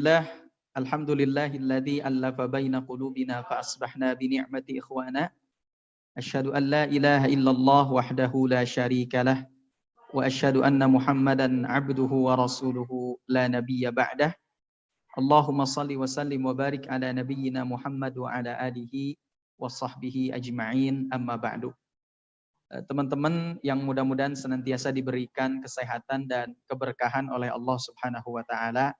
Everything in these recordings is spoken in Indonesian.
Bismillah, alhamdulillahilladzi allafa baina qulubina fa asbahna bi ni'mati ikhwana. Asyhadu an la ilaha illallah wahdahu la syarikalah wa asyhadu anna Muhammadan abduhu wa rasuluhu la nabiyya ba'dah. Allahumma salli wa sallim wa barik ala nabiyyina Muhammad wa ala alihi wa sahbihi ajma'in, amma ba'du. Teman-teman yang mudah-mudahan senantiasa diberikan kesehatan dan keberkahan oleh Allah Subhanahu wa taala.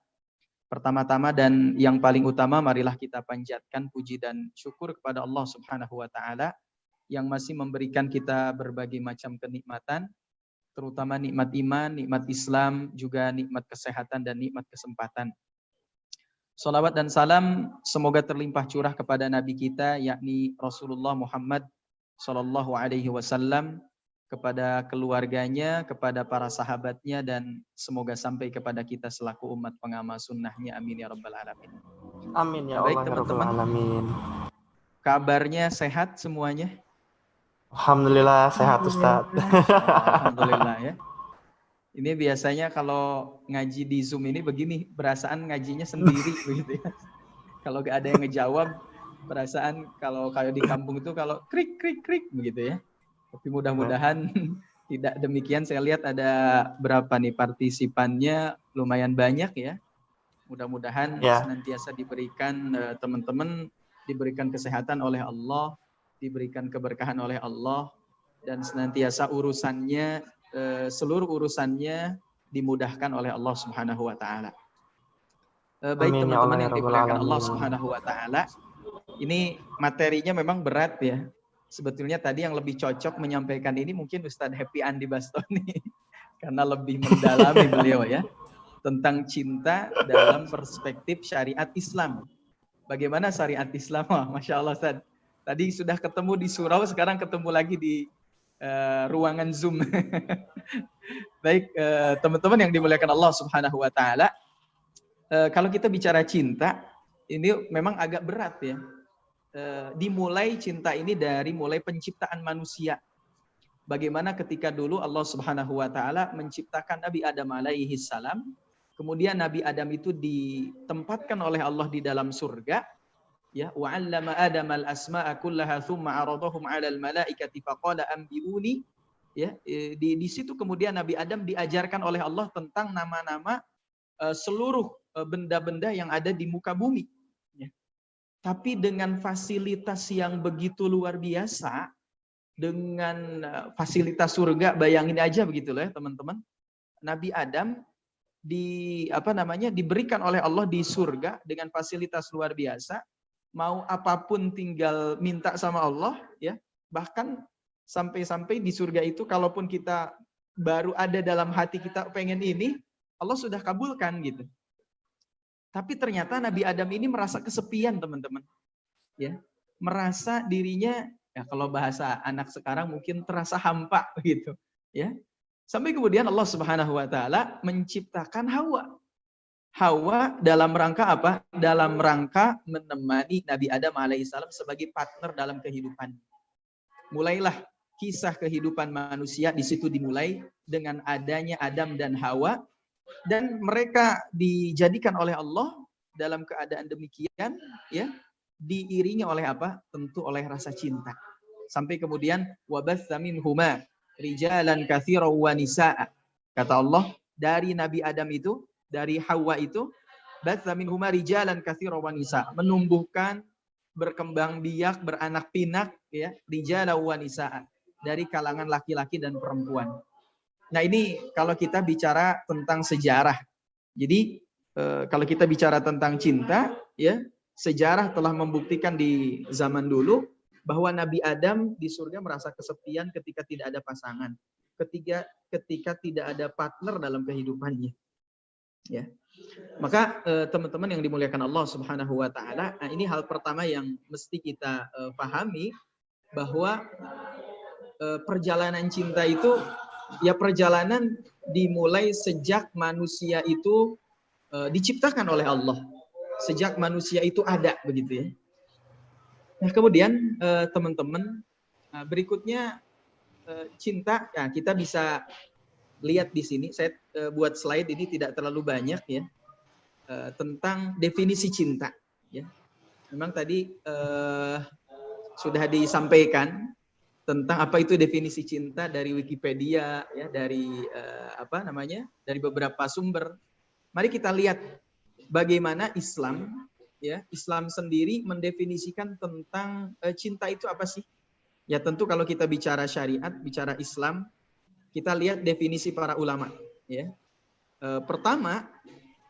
Pertama-tama dan yang paling utama, marilah kita panjatkan puji dan syukur kepada Allah Subhanahu wa taala yang masih memberikan kita berbagai macam kenikmatan, terutama nikmat iman, nikmat Islam, juga nikmat kesehatan dan nikmat kesempatan. Salawat dan salam semoga terlimpah curah kepada Nabi kita, yakni Rasulullah Muhammad sallallahu alaihi wasallam, kepada keluarganya, kepada para sahabatnya, dan semoga sampai kepada kita selaku umat pengamal sunnahnya. Amin ya rabbal alamin. Amin ya Baik, Allah ya rabbal alamin. Kabarnya sehat semuanya? Alhamdulillah sehat Ustaz. Alhamdulillah ya. Ini biasanya kalau ngaji di Zoom ini begini, perasaan ngajinya sendiri begitu ya. Kalau gak ada yang ngejawab, perasaan kalau kayak di kampung itu kalau krik krik krik begitu ya. Tapi mudah-mudahan tidak demikian. Saya lihat ada berapa nih partisipannya, lumayan banyak ya. Mudah-mudahan senantiasa diberikan teman-teman, diberikan kesehatan oleh Allah, diberikan keberkahan oleh Allah, dan senantiasa urusannya, seluruh urusannya dimudahkan oleh Allah Subhanahu wa taala. Baik teman-teman yang dimuliakan Allah Subhanahu wa taala, ini materinya memang berat ya. Sebetulnya tadi yang lebih cocok menyampaikan ini mungkin Ustadz Happy Andi Bastoni karena lebih mendalami beliau ya tentang cinta dalam perspektif syariat Islam. Bagaimana syariat Islam? Wah, Masya Allah Ustadz. Tadi sudah ketemu di surau, sekarang ketemu lagi di ruangan Zoom. Baik teman-teman yang dimuliakan Allah Subhanahu wa taala, kalau kita bicara cinta ini memang agak berat ya. Dimulai cinta ini dari mulai penciptaan manusia. Bagaimana ketika dulu Allah Subhanahu wa taala menciptakan Nabi Adam alaihi salam, kemudian Nabi Adam itu ditempatkan oleh Allah di dalam surga, ya, wa 'allama Adam al-asma'a kullaha tsumma 'aradahum 'alal malaikati faqala anbi'uni, ya, di situ kemudian Nabi Adam diajarkan oleh Allah tentang nama-nama seluruh benda-benda yang ada di muka bumi. Tapi dengan fasilitas yang begitu luar biasa, dengan fasilitas surga, bayangin aja begitu loh ya teman-teman. Nabi Adam diberikan oleh Allah di surga dengan fasilitas luar biasa, mau apapun tinggal minta sama Allah ya. Bahkan sampai-sampai di surga itu kalaupun kita baru ada dalam hati kita pengen ini, Allah sudah kabulkan gitu. Tapi ternyata Nabi Adam ini merasa kesepian, teman-teman. Ya, merasa dirinya, ya kalau bahasa anak sekarang mungkin terasa hampa gitu, ya. Sampai kemudian Allah Subhanahu wa taala menciptakan Hawa. Hawa dalam rangka apa? Dalam rangka menemani Nabi Adam alaihissalam sebagai partner dalam kehidupan. Mulailah kisah kehidupan manusia di situ dimulai dengan adanya Adam dan Hawa. Dan mereka dijadikan oleh Allah dalam keadaan demikian, ya, diiringi oleh apa? Tentu oleh rasa cinta. Sampai kemudian wabatsa minhuma rijalan katsiran wa nisaa. Kata Allah, dari Nabi Adam itu, dari Hawa itu, batsa minhuma rijalan katsiran wa nisaa, menumbuhkan, berkembang biak, beranak pinak, ya, rijalan wa nisaa, dari kalangan laki-laki dan perempuan. Nah ini kalau kita bicara tentang sejarah. Jadi kalau kita bicara tentang cinta, ya, sejarah telah membuktikan di zaman dulu bahwa Nabi Adam di surga merasa kesepian ketika tidak ada pasangan, ketika tidak ada partner dalam kehidupannya. Ya. Maka teman-teman yang dimuliakan Allah Subhanahu wa taala, nah ini hal pertama yang mesti kita pahami, bahwa perjalanan cinta itu, ya, perjalanan dimulai sejak manusia itu diciptakan oleh Allah, sejak manusia itu ada begitu ya. Nah kemudian teman-teman, berikutnya cinta, ya, kita bisa lihat di sini. Saya buat slide ini tidak terlalu banyak ya. tentang definisi cinta. Ya, memang tadi sudah disampaikan tentang apa itu definisi cinta dari Wikipedia, ya, dari dari beberapa sumber. Mari kita lihat bagaimana Islam, ya, Islam sendiri mendefinisikan tentang cinta itu apa sih? Ya tentu kalau kita bicara syariat, bicara Islam, kita lihat definisi para ulama. Ya, pertama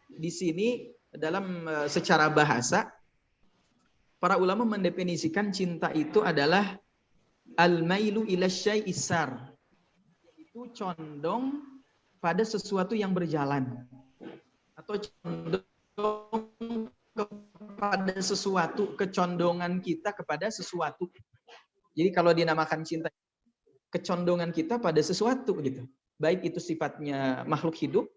di sini dalam secara bahasa, para ulama mendefinisikan cinta itu adalah al-mailu ila syai'is sar, itu condong pada sesuatu yang berjalan atau condong kepada sesuatu, kecondongan kita kepada sesuatu. Jadi kalau dinamakan cinta, kecondongan kita pada sesuatu gitu. Baik itu sifatnya makhluk hidup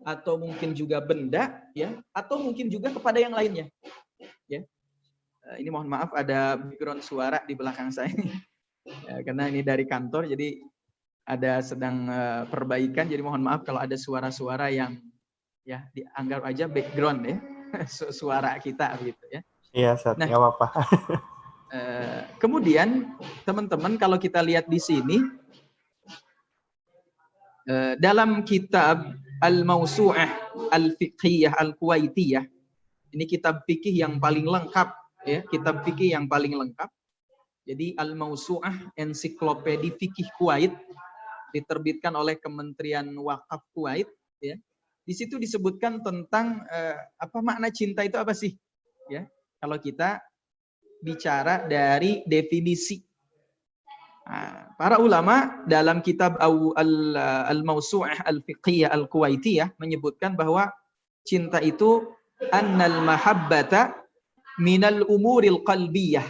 atau mungkin juga benda, ya, atau mungkin juga kepada yang lainnya. Ya. Ini mohon maaf ada background suara di belakang saya. Karena ini dari kantor, jadi ada sedang perbaikan, jadi mohon maaf kalau ada suara-suara yang ya dianggap aja background ya, suara kita gitu ya. Iya, Ustaz, nggak apa-apa. Kemudian teman-teman kalau kita lihat di sini dalam kitab Al-Mawsu'ah Al-Fiqhiyah Al-Kuwaitiyah, ini kitab fikih yang paling lengkap ya, kitab fikih yang paling lengkap. Jadi Al-Mawsu'ah Ensiklopedi Fikih Kuwait, diterbitkan oleh Kementerian Wakaf Kuwait, ya. Di situ disebutkan tentang apa makna cinta itu apa sih? Ya, kalau kita bicara dari definisi. Nah, para ulama dalam kitab Al-Mawsu'ah Al-Fiqhiyah Al-Kuwaitiyah menyebutkan bahwa cinta itu annal mahabbata minal umuril qalbiyah.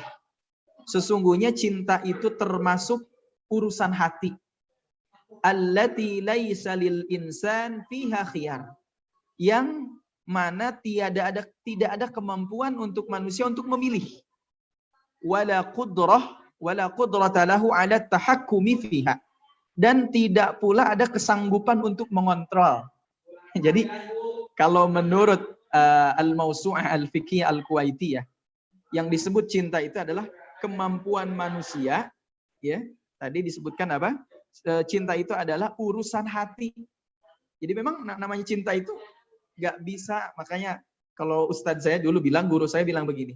Sesungguhnya cinta itu termasuk urusan hati. Allati laisa lil insan fiha khiyar. Yang mana tidak ada kemampuan untuk manusia untuk memilih. Wala qudrata lahu ala tahakkumi fiha. Dan tidak pula ada kesanggupan untuk mengontrol. Jadi kalau menurut Al-Mawsu'ah Al-Fiqhiyah Al-Kuwaitiyah, yang disebut cinta itu adalah kemampuan manusia, ya. Tadi disebutkan apa? Cinta itu adalah urusan hati. Jadi memang namanya cinta itu nggak bisa, makanya kalau ustadz saya dulu bilang, guru saya bilang begini,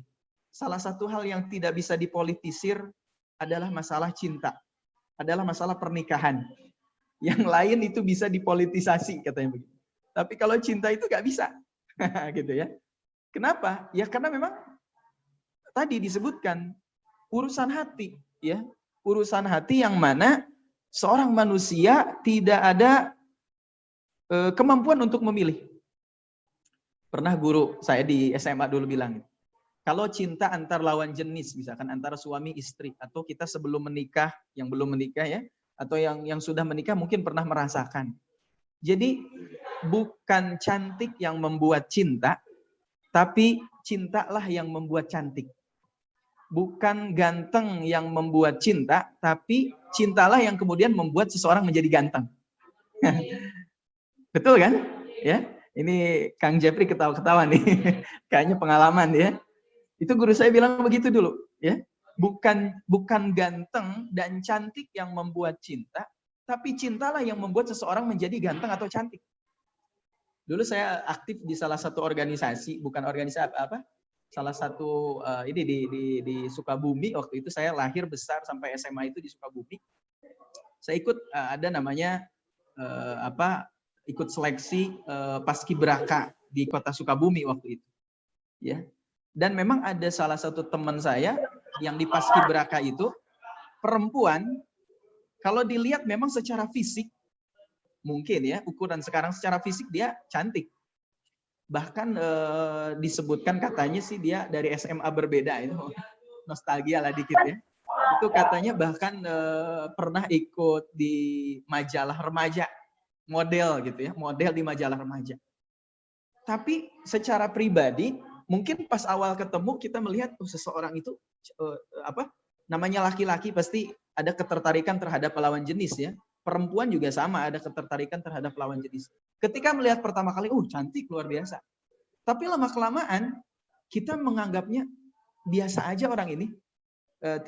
salah satu hal yang tidak bisa dipolitisir adalah masalah cinta, adalah masalah pernikahan. Yang lain itu bisa dipolitisasi, katanya begitu. Tapi kalau cinta itu nggak bisa, gitu ya. Kenapa? Ya karena memang tadi disebutkan urusan hati, ya, urusan hati yang mana seorang manusia tidak ada kemampuan untuk memilih. Pernah guru saya di SMA dulu bilang, kalau cinta antar lawan jenis, misalkan antara suami istri, atau kita sebelum menikah, yang belum menikah ya, atau yang sudah menikah mungkin pernah merasakan. Jadi bukan cantik yang membuat cinta, tapi cintalah yang membuat cantik. Bukan ganteng yang membuat cinta, tapi cintalah yang kemudian membuat seseorang menjadi ganteng. Betul kan? Ya, ini Kang Jeffrey ketawa-ketawa nih. Kayaknya pengalaman ya. Itu guru saya bilang begitu dulu, ya. Bukan ganteng dan cantik yang membuat cinta, tapi cintalah yang membuat seseorang menjadi ganteng atau cantik. Dulu saya aktif di salah satu organisasi, bukan organisasi apa? Salah satu ini di Sukabumi. Waktu itu saya lahir besar sampai SMA itu di Sukabumi. Saya ikut ada namanya ikut seleksi paskibraka di kota Sukabumi waktu itu. Ya. Dan memang ada salah satu teman saya yang di paskibraka itu perempuan, kalau dilihat memang secara fisik mungkin ya, ukuran sekarang secara fisik dia cantik. Bahkan disebutkan katanya sih dia dari SMA berbeda, itu nostalgia lah dikit ya. Itu katanya bahkan pernah ikut di majalah remaja, model gitu ya, model di majalah remaja. Tapi secara pribadi mungkin pas awal ketemu kita melihat seseorang itu namanya laki-laki pasti ada ketertarikan terhadap lawan jenis ya. Perempuan juga sama, ada ketertarikan terhadap lawan jenis. Ketika melihat pertama kali, cantik luar biasa. Tapi lama-kelamaan kita menganggapnya biasa aja orang ini,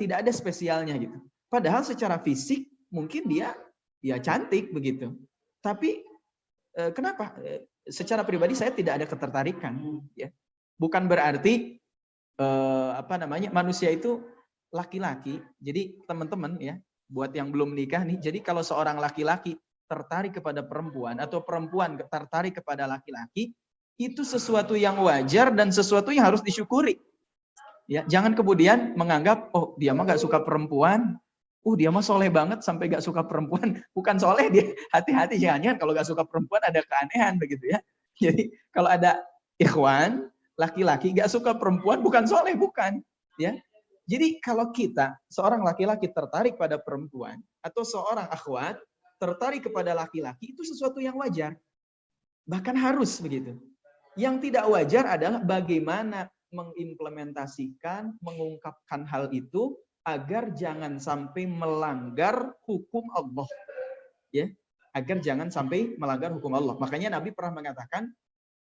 tidak ada spesialnya gitu. Padahal secara fisik mungkin dia ya cantik begitu. Tapi kenapa? Secara pribadi saya tidak ada ketertarikan. Ya. Bukan berarti manusia itu laki-laki. Jadi teman-teman ya, buat yang belum nikah nih. Jadi kalau seorang laki-laki tertarik kepada perempuan atau perempuan tertarik kepada laki-laki, itu sesuatu yang wajar dan sesuatu yang harus disyukuri. Ya, jangan kemudian menganggap, oh dia mah gak suka perempuan, dia mah soleh banget sampai gak suka perempuan. Bukan soleh dia, hati-hati jangan kalau gak suka perempuan ada keanehan begitu ya. Jadi kalau ada ikhwan, laki-laki gak suka perempuan bukan soleh, bukan. Ya. Jadi kalau kita, seorang laki-laki tertarik pada perempuan, atau seorang akhwat tertarik kepada laki-laki, itu sesuatu yang wajar. Bahkan harus begitu. Yang tidak wajar adalah bagaimana mengimplementasikan, mengungkapkan hal itu agar jangan sampai melanggar hukum Allah. Ya, agar jangan sampai melanggar hukum Allah. Makanya Nabi pernah mengatakan,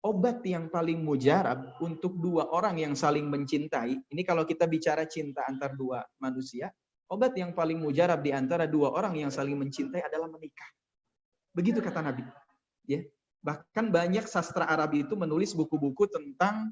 obat yang paling mujarab untuk dua orang yang saling mencintai, ini kalau kita bicara cinta antar dua manusia, obat yang paling mujarab di antara dua orang yang saling mencintai adalah menikah. Begitu kata Nabi. Ya. Bahkan banyak sastra Arab itu menulis buku-buku tentang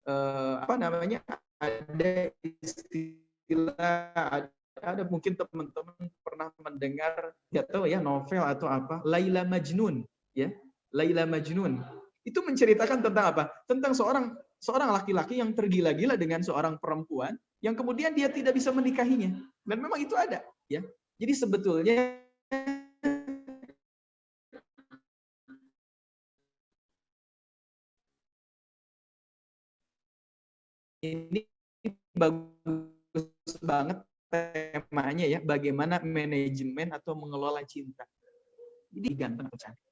ada istilah, ada mungkin teman-teman pernah mendengar, nggak tahu ya, novel atau apa, Laila Majnun, ya, Laila Majnun. Itu menceritakan tentang apa? Tentang seorang laki-laki yang tergila-gila dengan seorang perempuan yang kemudian dia tidak bisa menikahinya. Dan memang itu ada, ya. Jadi sebetulnya ini bagus banget temanya ya, bagaimana manajemen atau mengelola cinta. Jadi ganteng atau cantik.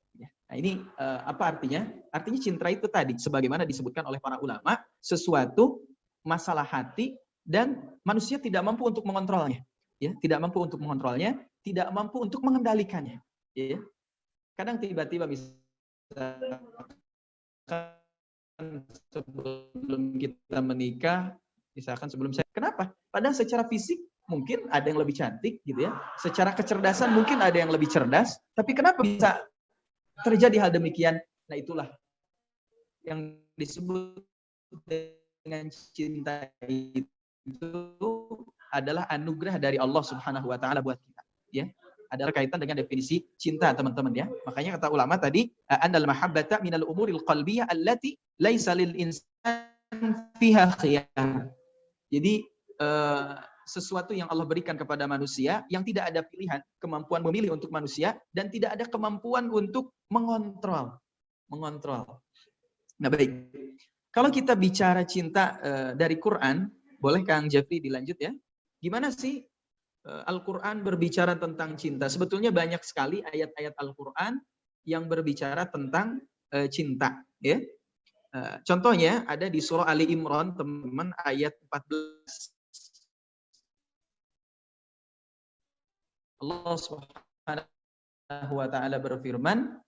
Nah ini apa artinya? Artinya cinta itu tadi, sebagaimana disebutkan oleh para ulama, sesuatu masalah hati dan manusia tidak mampu untuk mengontrolnya. Ya, tidak mampu untuk mengontrolnya, tidak mampu untuk mengendalikannya. Ya. Kadang tiba-tiba misalkan sebelum kita menikah, misalkan sebelum saya, kenapa? Padahal secara fisik mungkin ada yang lebih cantik gitu ya. Secara kecerdasan mungkin ada yang lebih cerdas, tapi kenapa bisa terjadi hal demikian? Nah, itulah yang disebut dengan cinta itu adalah anugerah dari Allah Subhanahu wa taala buat kita, ya. Ada kaitan dengan definisi cinta, teman-teman ya. Makanya kata ulama tadi, annal mahabbata minal umuril qalbiyah allati laisa lil insan fiha khiyar. Jadi sesuatu yang Allah berikan kepada manusia yang tidak ada pilihan, kemampuan memilih untuk manusia dan tidak ada kemampuan untuk mengontrol. Nah, baik. Kalau kita bicara cinta dari Quran, boleh Kang Jeffrey dilanjut ya? Gimana sih Al-Quran berbicara tentang cinta? Sebetulnya banyak sekali ayat-ayat Al-Quran yang berbicara tentang cinta. Ya. Contohnya ada di surah Ali Imran, teman-teman, ayat 14. Allah Subhanahu wa taala berfirman,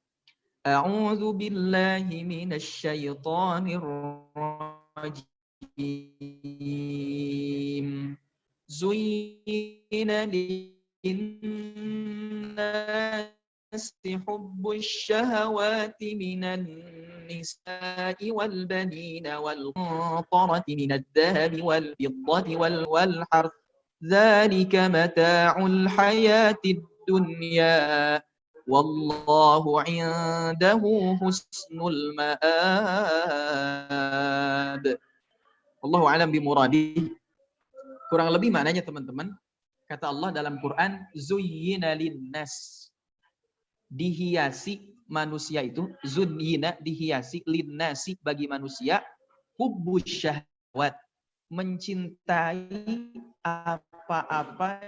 A'udzu billahi minasy syaithanir rajim. Zuyyina lin-nasi hubbus syahawati minan nisa'i wal banina wal qantarati minadh dhahabi wal fiddati wal harth. Dzalika mata'ul hayatid dunya. Wallahu 'indahu husnul ma'ab. Allahu a'lam bimuradi. Kurang lebih maknanya, teman-teman, kata Allah dalam Quran, zuyyina linnas. Dihiasi manusia itu, zuyyina dihiasi linnasi bagi manusia, hubbus syahwat, mencintai apa-apa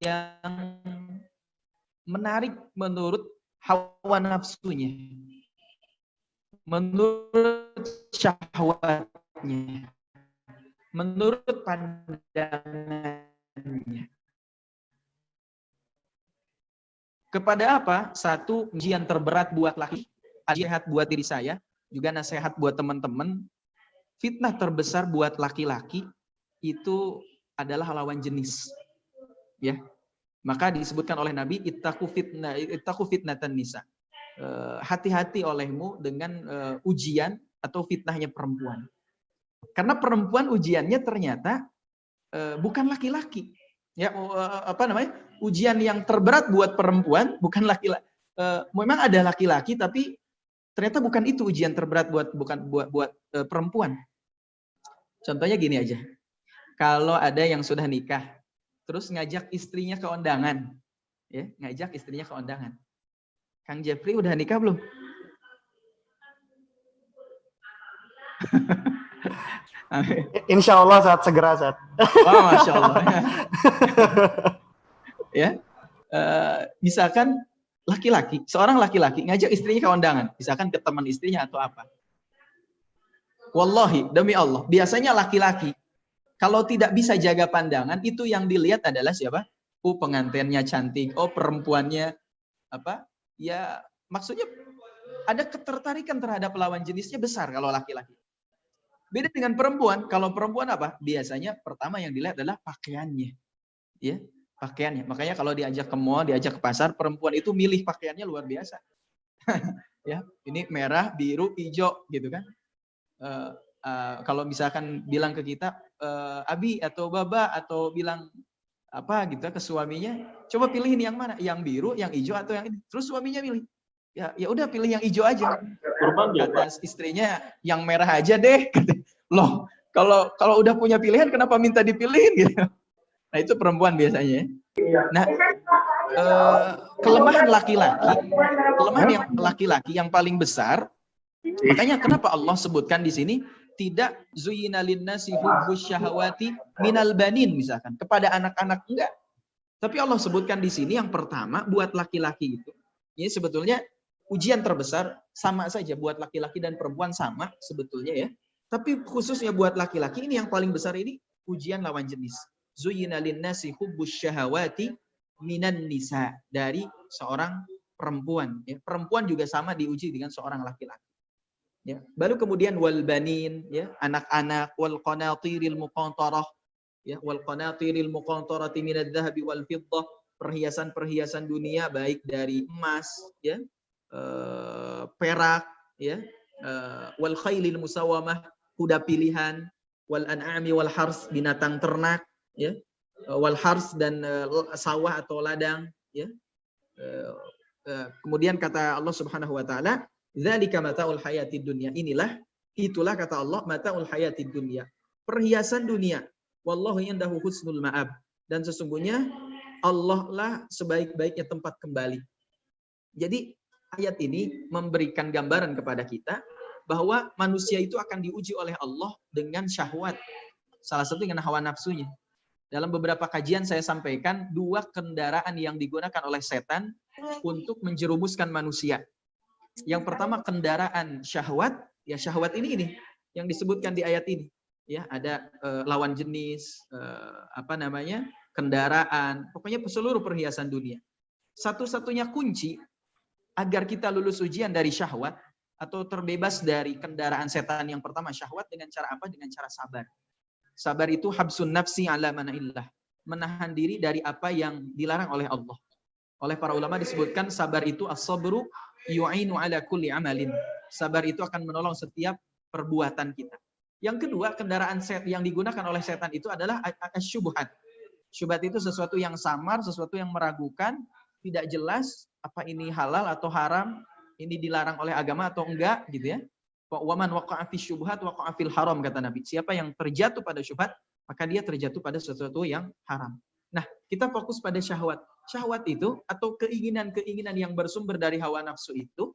yang menarik menurut hawa nafsunya, menurut syahwatnya, menurut pandangannya. Kepada apa? Satu, ujian terberat buat laki, sehat buat diri saya, juga nasihat buat teman-teman, fitnah terbesar buat laki-laki itu adalah lawan jenis. Ya. Maka disebutkan oleh Nabi, ittaqu fitnatan nisa. Hati-hati olehmu dengan ujian atau fitnahnya perempuan. Karena perempuan ujiannya ternyata bukan laki-laki. Ya, ujian yang terberat buat perempuan bukan laki-laki. Memang ada laki-laki, tapi ternyata bukan itu ujian terberat buat perempuan. Contohnya gini aja. Kalau ada yang sudah nikah, terus ngajak istrinya ke undangan, ya, ngajak istrinya ke undangan. Kang Jeffrey udah nikah belum? Insya Allah segera Ustaz. Wah, Masya Allah. Ya, misalkan seorang laki-laki ngajak istrinya ke undangan, misalkan ke teman istrinya atau apa. Wallahi, demi Allah, biasanya laki-laki kalau tidak bisa jaga pandangan, itu yang dilihat adalah siapa? Oh, pengantinnya cantik, oh perempuannya apa? Ya, maksudnya ada ketertarikan terhadap lawan jenisnya besar kalau laki-laki. Beda dengan perempuan. Kalau perempuan apa? Biasanya pertama yang dilihat adalah pakaiannya. Ya, pakaiannya. Makanya kalau diajak ke mall, diajak ke pasar, perempuan itu milih pakaiannya luar biasa. Ya, ini merah, biru, hijau gitu kan. Kalau misalkan bilang ke kita, Abi atau Baba, atau bilang apa gitu ke suaminya, coba pilihin yang mana, yang biru, yang hijau atau yang ini. Terus suaminya milih, ya udah pilih yang hijau aja. Kata istrinya, yang merah aja deh. Loh, kalau udah punya pilihan kenapa minta dipilihin gitu. Nah, itu perempuan biasanya. Nah, kelemahan laki-laki yang paling besar, makanya kenapa Allah sebutkan di sini tidak zuyyina linnasi hubbus syahawati minal banin misalkan kepada anak-anak, enggak. Tapi Allah sebutkan di sini yang pertama buat laki-laki itu. Ini sebetulnya ujian terbesar sama saja buat laki-laki dan perempuan sama sebetulnya ya. Tapi khususnya buat laki-laki ini yang paling besar ini ujian lawan jenis. Zuyyina linnasi hubbus syahawati minan nisa, dari seorang perempuan ya. Perempuan juga sama diuji dengan seorang laki-laki. Ya, baru kemudian wal banin ya, anak-anak, wal qanatiril muqantarah ya, wal qanatiril muqantarati minadz dzahabi wal fiddah, perhiasan-perhiasan dunia baik dari emas ya, perak ya, wal khailil musawamah, kuda pilihan, wal an'ami wal hars, binatang ternak ya, wal hars dan sawah atau ladang ya. Kemudian kata Allah Subhanahu wa taala, dzalika mataul hayatid dunya. Itulah kata Allah, mataul hayatid dunya. Perhiasan dunia. Wallahu indahu husnul ma'ab. Dan sesungguhnya Allah lah sebaik-baiknya tempat kembali. Jadi ayat ini memberikan gambaran kepada kita bahwa manusia itu akan diuji oleh Allah dengan syahwat. Salah satu dengan hawa nafsunya. Dalam beberapa kajian saya sampaikan 2 kendaraan yang digunakan oleh setan untuk menjerumuskan manusia. Yang pertama kendaraan syahwat, ya syahwat ini yang disebutkan di ayat ini. Ya, ada lawan jenis, kendaraan, pokoknya seluruh perhiasan dunia. Satu-satunya kunci agar kita lulus ujian dari syahwat atau terbebas dari kendaraan setan yang pertama syahwat dengan cara apa? Dengan cara sabar. Sabar itu habsun nafsi ala mana'illah, menahan diri dari apa yang dilarang oleh Allah. Oleh para ulama disebutkan sabar itu as-sabru yu'inu ala kulli amalin. Sabar itu akan menolong setiap perbuatan kita. Yang kedua, kendaraan yang digunakan oleh setan itu adalah syubhat. Syubhat itu sesuatu yang samar, sesuatu yang meragukan, tidak jelas apa ini halal atau haram, ini dilarang oleh agama atau enggak gitu ya. Wa man waqa'a fi syubhat waqa'a fil haram, kata Nabi. Siapa yang terjatuh pada syubhat, maka dia terjatuh pada sesuatu yang haram. Nah, kita fokus pada syahwat. Syahwat itu atau keinginan-keinginan yang bersumber dari hawa nafsu itu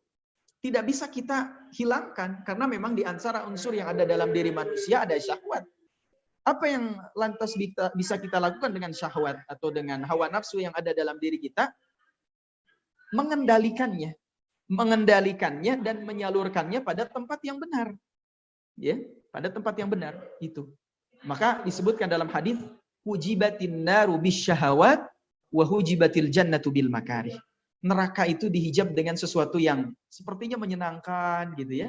tidak bisa kita hilangkan karena memang di antara unsur yang ada dalam diri manusia ada syahwat. Apa yang lantas bisa kita lakukan dengan syahwat atau dengan hawa nafsu yang ada dalam diri kita? Mengendalikannya dan menyalurkannya pada tempat yang benar. Ya, pada tempat yang benar itu. Maka disebutkan dalam hadis hujibatin naru bisyahawat wa hujibatil jannatu bil makarih. Neraka itu dihijab dengan sesuatu yang sepertinya menyenangkan gitu ya.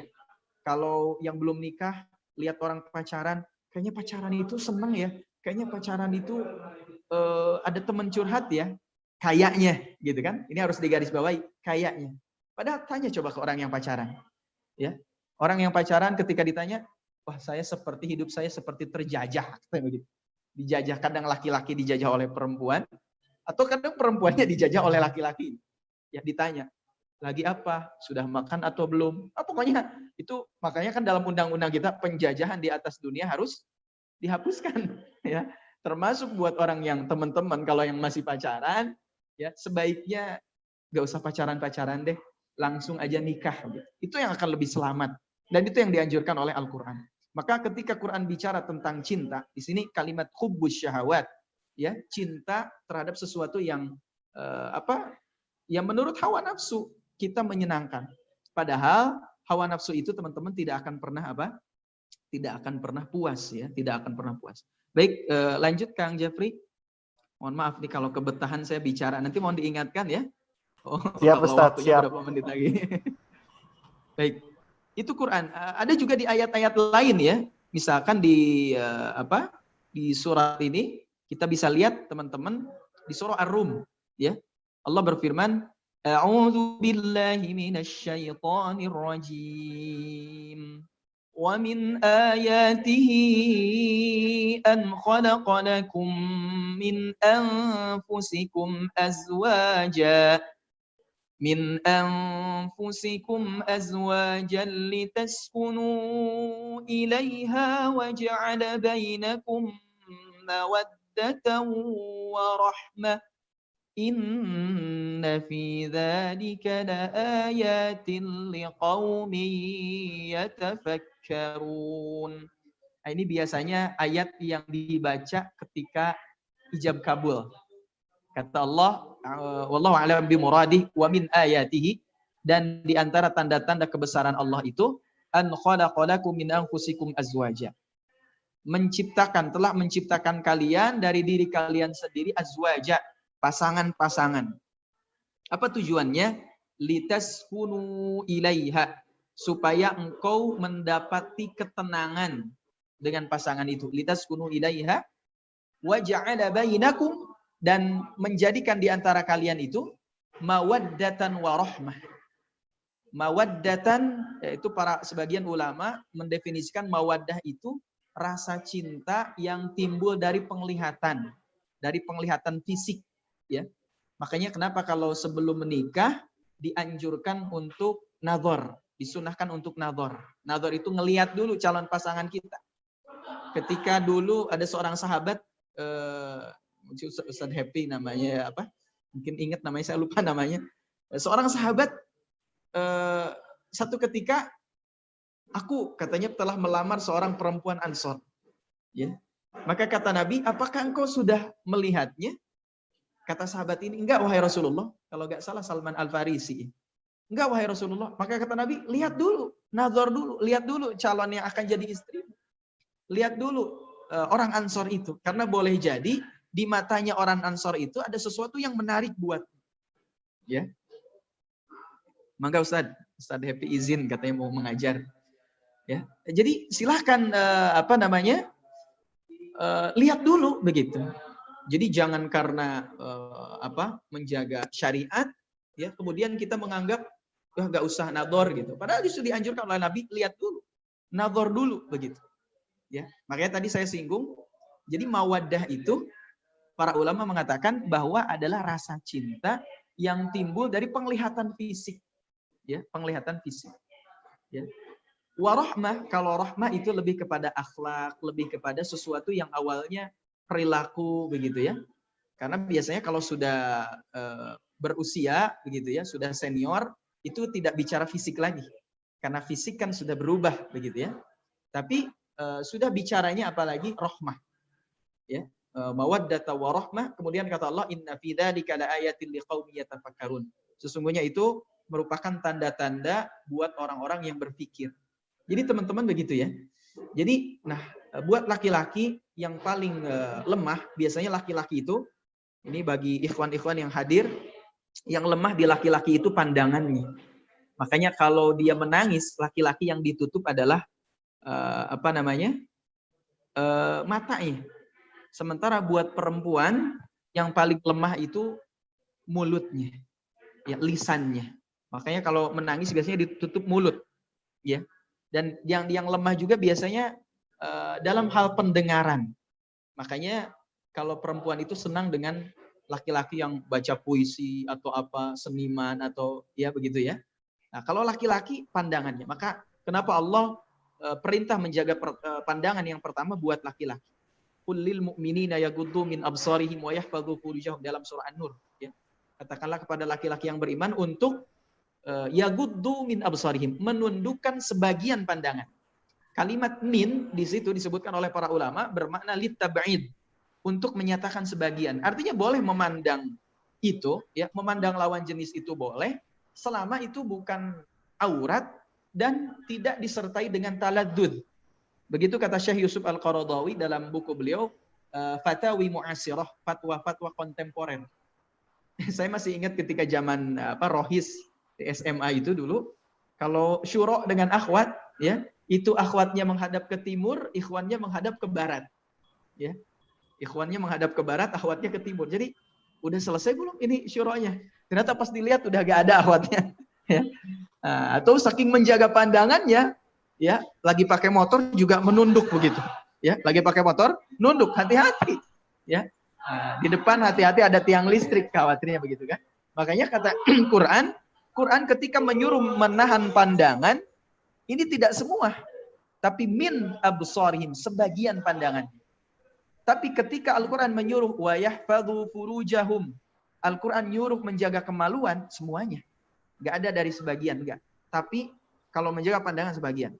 Kalau yang belum nikah, lihat orang pacaran, kayaknya pacaran itu seneng ya. Kayaknya pacaran itu ada teman curhat ya. Kayaknya, gitu kan. Ini harus digarisbawahi, kayaknya. Padahal tanya coba ke orang yang pacaran. Ya, orang yang pacaran ketika ditanya, wah saya seperti hidup saya seperti terjajah. Begitu. Dijajah, kadang laki-laki dijajah oleh perempuan, atau kadang perempuannya dijajah oleh laki-laki. Ya ditanya, lagi apa? Sudah makan atau belum? Pokoknya itu, makanya kan dalam undang-undang kita penjajahan di atas dunia harus dihapuskan. Ya, termasuk buat orang yang teman-teman kalau yang masih pacaran, ya sebaiknya gak usah pacaran-pacaran deh, langsung aja nikah. Itu yang akan lebih selamat. Dan itu yang dianjurkan oleh Al-Quran. Maka ketika Quran bicara tentang cinta, di sini kalimat hubbus syahwat, ya cinta terhadap sesuatu yang yang menurut hawa nafsu kita menyenangkan. Padahal hawa nafsu itu teman-teman tidak akan pernah tidak akan pernah puas ya, tidak akan pernah puas. Baik, lanjut Kang Jeffrey. Mohon maaf nih kalau kebetahan saya bicara, nanti mohon diingatkan ya. Siap Ustaz, siap. Berapa menit lagi. Baik. Itu Quran. Ada juga di ayat-ayat lain ya. Misalkan di di surat ini kita bisa lihat teman-teman di surah Ar-Rum ya. Allah berfirman, A'udzu billahi minasy syaithanir rajim. Wa min ayatihi an khalaqa lakum min anfusikum azwaja litaskunu ilaiha wa ja'ala bainakum mawaddatan wa rahmah. Inna fi dzalika laayatin liqaumin yatafakkarun. Nah, ini biasanya ayat yang dibaca ketika ijab kabul. Kata Allah, wallahu a'lam bimuradih, wa min ayatihi, dan di antara tanda-tanda kebesaran Allah itu an khalaqalakum min anfusikum azwaja. Telah menciptakan kalian dari diri kalian sendiri azwaja, pasangan-pasangan. Apa tujuannya? Litaskunu ilaiha, supaya engkau mendapati ketenangan dengan pasangan itu. Litaskunu ilaiha wa ja'ala bainakum, dan menjadikan di antara kalian itu mawaddatan wa rahmah. Mawaddatan, yaitu para sebagian ulama mendefinisikan mawaddah itu rasa cinta yang timbul dari penglihatan fisik. Ya, makanya kenapa kalau sebelum menikah dianjurkan untuk nazar, disunahkan untuk nazar. Nazar itu ngelihat dulu calon pasangan kita. Ketika dulu ada seorang sahabat, Ustaz Happy namanya mungkin ingat namanya, saya lupa namanya. Seorang sahabat satu ketika aku katanya telah melamar seorang perempuan Ansor. Ya, maka kata Nabi, apakah engkau sudah melihatnya? Kata sahabat ini, enggak wahai Rasulullah. Kalau enggak salah Salman Al-Farisi. Enggak wahai Rasulullah. Maka kata Nabi, lihat dulu, nazar dulu, lihat dulu calon yang akan jadi istri. Lihat dulu orang Ansor itu. Karena boleh jadi di matanya orang Ansor itu ada sesuatu yang menarik buat. Ya. Maka Ustaz Happy izin katanya mau mengajar. Ya. Jadi silahkan lihat dulu begitu. Jadi jangan karena menjaga syariat ya kemudian kita menganggap nggak usah nador gitu. Padahal justru dianjurkan oleh Nabi, lihat dulu, nador dulu begitu. Ya, makanya tadi saya singgung. Jadi mawaddah itu para ulama mengatakan bahwa adalah rasa cinta yang timbul dari penglihatan fisik. Ya, penglihatan fisik. Ya. Warahmah, kalau rahmah itu lebih kepada akhlak, lebih kepada sesuatu yang awalnya perilaku begitu ya. Karena biasanya kalau sudah berusia begitu ya, sudah senior, itu tidak bicara fisik lagi. Karena fisik kan sudah berubah begitu ya. Tapi sudah bicaranya apalagi rahmah. Ya. Mawaddata wa rahmah, kemudian kata Allah, inna fi dzalika laayatin liqaumin yatafakkarun. Sesungguhnya itu merupakan tanda-tanda buat orang-orang yang berpikir. Jadi teman-teman begitu ya. Jadi buat laki-laki yang paling lemah, biasanya laki-laki itu, ini bagi ikhwan-ikhwan yang hadir, yang lemah di laki-laki itu pandangannya. Makanya kalau dia menangis, laki-laki yang ditutup adalah matanya. Sementara buat perempuan yang paling lemah itu mulutnya, ya, lisannya. Makanya kalau menangis biasanya ditutup mulut, ya. Dan yang lemah juga biasanya dalam hal pendengaran. Makanya kalau perempuan itu senang dengan laki-laki yang baca puisi atau apa, seniman atau ya begitu ya. Nah, kalau laki-laki pandangannya, maka kenapa Allah perintah menjaga pandangan yang pertama buat laki-laki. Qul lil mu'minina yaghuddu min absarihim wa yahfadzu furujahum dalam surah An-Nur, ya. Katakanlah kepada laki-laki yang beriman untuk yaghuddu min absarihim, menundukkan sebagian pandangan. Kalimat min di situ disebutkan oleh para ulama bermakna litab'id, untuk menyatakan sebagian. Artinya boleh memandang itu, ya, memandang lawan jenis itu boleh, selama itu bukan aurat dan tidak disertai dengan taladdud. Begitu kata Syekh Yusuf Al-Qaradawi dalam buku beliau Fatawi Mu'asirah, fatwa-fatwa kontemporer. Saya masih ingat ketika zaman rohis di SMA itu dulu, kalau syuro dengan akhwat, ya, itu akhwatnya menghadap ke timur, ikhwannya menghadap ke barat, ya. Ikhwannya menghadap ke barat, akhwatnya ke timur. Jadi udah selesai belum ini syuronya? Ternyata pas dilihat udah gak ada akhwatnya. Ya. Nah, atau saking menjaga pandangannya, ya, lagi pakai motor juga menunduk begitu. Ya, lagi pakai motor, nunduk, hati-hati. Ya. Nah, di depan hati-hati ada tiang listrik, khawatirnya begitu kan. Makanya kata Quran ketika menyuruh menahan pandangan, ini tidak semua, tapi min absarihim, sebagian pandangan. Tapi ketika Al-Quran menyuruh wa yahfadzu furujahum, Al-Quran nyuruh menjaga kemaluan semuanya. Enggak ada dari sebagian, enggak. Tapi kalau menjaga pandangan sebagian.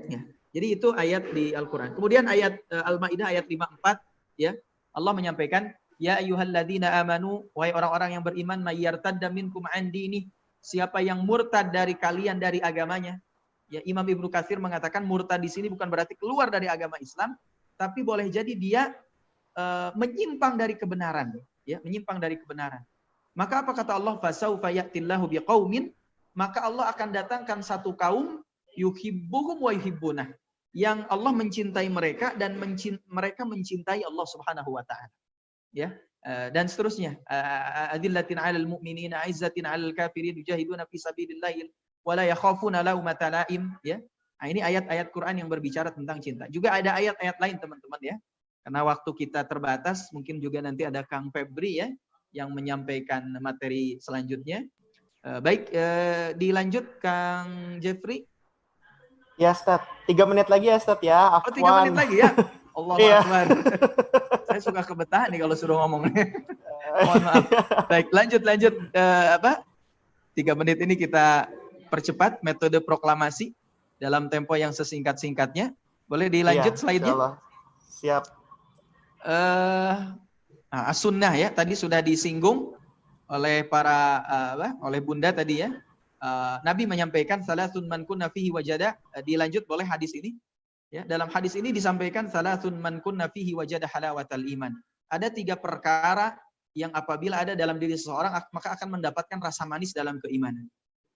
Ya. Jadi itu ayat di Al-Quran. Kemudian ayat Al-Maidah ayat 54, ya. Allah menyampaikan, ya ayyuhalladzina amanu, wahai orang-orang yang beriman, may yartadda minkum an dini, siapa yang murtad dari kalian dari agamanya. Ya, Imam Ibnu Katsir mengatakan murtad di sini bukan berarti keluar dari agama Islam, tapi boleh jadi dia menyimpang dari kebenaran, ya, menyimpang dari kebenaran. Maka apa kata Allah? Fasaufa ya'tillahu biqaumin, maka Allah akan datangkan satu kaum yuhibbuhum wa yuhibbunah, yang Allah mencintai mereka dan mereka mencintai Allah Subhanahu wa taala. Ya, dan seterusnya. Adillatin 'alal mu'minina 'izzatin 'alal kafirin yujahiduna fi sabilillah wa la yakhafuna laumata laim, ya. Nah, ini ayat-ayat Quran yang berbicara tentang cinta. Juga ada ayat-ayat lain, teman-teman, ya. Karena waktu kita terbatas, mungkin juga nanti ada Kang Febri, ya, yang menyampaikan materi selanjutnya. Baik, dilanjut Kang Jeffrey. Ya, Ustaz. 3 menit lagi ya, Ustaz, ya. Afwan. Oh, 3 menit lagi ya? Allahu Akbar. Saya suka kebetahan nih kalau suruh ngomong. Mohon maaf. Baik, lanjut. 3 menit ini kita percepat metode proklamasi dalam tempo yang sesingkat-singkatnya. Boleh dilanjut slide-nya? Siap. As-sunnah, ya, tadi sudah disinggung oleh oleh Bunda tadi, ya. Nabi menyampaikan salasun man kunna fihi wajada, dilanjut boleh hadis ini. Ya, dalam hadis ini disampaikan salasun man kunna fihi wajada halawatal iman. Ada 3 perkara yang apabila ada dalam diri seseorang maka akan mendapatkan rasa manis dalam keimanan.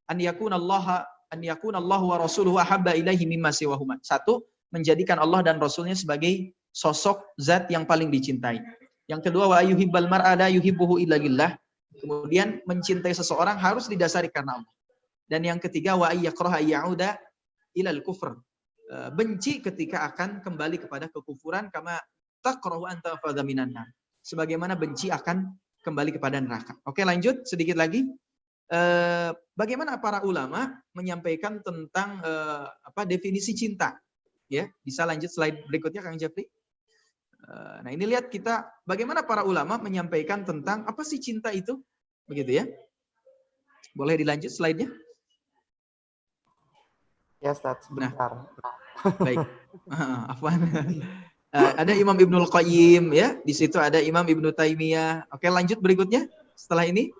An yakunallahu wa rasuluhu ahabba ilaihi mimma siwahuma. 1, menjadikan Allah dan Rasulnya sebagai sosok zat yang paling dicintai. Yang kedua, wa yuhibbal mar'a la yuhibbuhu illa lillah. Kemudian mencintai seseorang harus didasari karena Allah. Dan yang ketiga, wa ayyakraha ya'uda ilal kufr. Benci ketika akan kembali kepada kekufuran, kama takrahu anta fadha minan nar. Sebagaimana benci akan kembali kepada neraka. Oke, lanjut sedikit lagi. Bagaimana para ulama menyampaikan tentang definisi cinta? Ya, bisa lanjut slide berikutnya, Kang Jeffrey. Nah, ini lihat kita bagaimana para ulama menyampaikan tentang apa sih cinta itu, begitu ya. Boleh dilanjut slide-nya? Ya, Ustaz, sebentar. Baik. Afwan. Ada Imam Ibnul Qayyim, ya. Di situ ada Imam Ibnu Taimiyah. Oke, lanjut berikutnya. Setelah ini,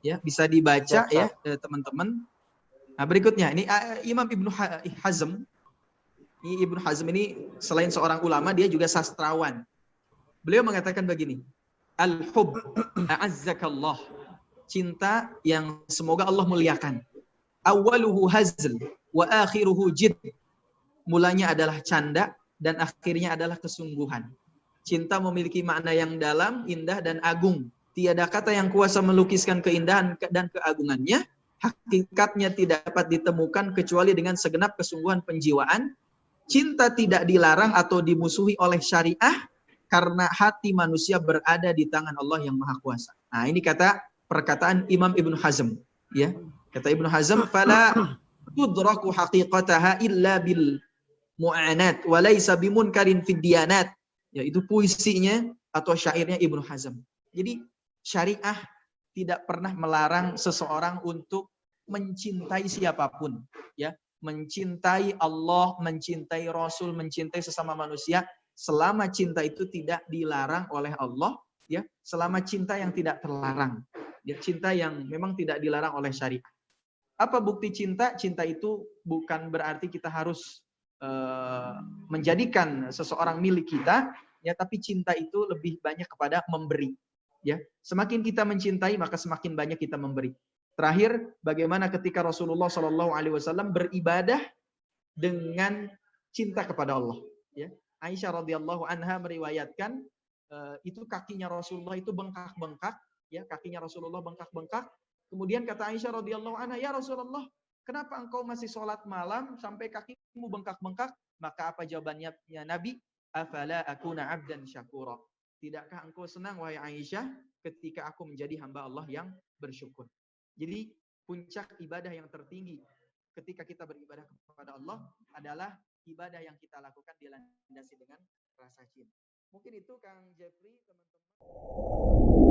ya, bisa dibaca, ya, teman-teman. Nah, berikutnya ini Imam Ibnu Hazm. Ibnu Hazm ini selain seorang ulama, dia juga sastrawan. Beliau mengatakan begini, al-hub a'azzakallah, cinta yang semoga Allah muliakan. Awwaluhu hazl wa akhiruhu jidd. Mulanya adalah canda dan akhirnya adalah kesungguhan. Cinta memiliki makna yang dalam, indah dan agung. Tiada kata yang kuasa melukiskan keindahan dan keagungannya. Hakikatnya tidak dapat ditemukan kecuali dengan segenap kesungguhan penjiwaan. Cinta tidak dilarang atau dimusuhi oleh syariah karena hati manusia berada di tangan Allah yang Maha Kuasa. Nah, ini perkataan Imam Ibnu Hazm, ya. Kata Ibnu Hazm, "Fala tudraku haqiqataha illa bil mu'anat wa laisa bimunkarin fid diyanat." Yaitu puisinya atau syairnya Ibnu Hazm. Jadi syariah tidak pernah melarang seseorang untuk mencintai siapapun, ya. Mencintai Allah, mencintai Rasul, mencintai sesama manusia, selama cinta itu tidak dilarang oleh Allah, ya, selama cinta yang tidak terlarang, ya, cinta yang memang tidak dilarang oleh syariat. Apa bukti cinta? Cinta itu bukan berarti kita harus menjadikan seseorang milik kita, ya, tapi cinta itu lebih banyak kepada memberi, ya. Semakin kita mencintai, maka semakin banyak kita memberi. Terakhir, bagaimana ketika Rasulullah SAW beribadah dengan cinta kepada Allah. Ya. Aisyah radhiyallahu anha meriwayatkan itu kakinya Rasulullah itu bengkak-bengkak, ya, kakinya Rasulullah bengkak-bengkak. Kemudian kata Aisyah radhiyallahu anha, "Ya Rasulullah, kenapa engkau masih sholat malam sampai kakimu bengkak-bengkak?" Maka apa jawabannya ya Nabi? "Afala akuna abdan syakura." Tidakkah engkau senang wahai Aisyah ketika aku menjadi hamba Allah yang bersyukur? Jadi puncak ibadah yang tertinggi ketika kita beribadah kepada Allah adalah ibadah yang kita lakukan dilandasi dengan rasa cinta. Mungkin itu Kang Jeffrey, teman-teman.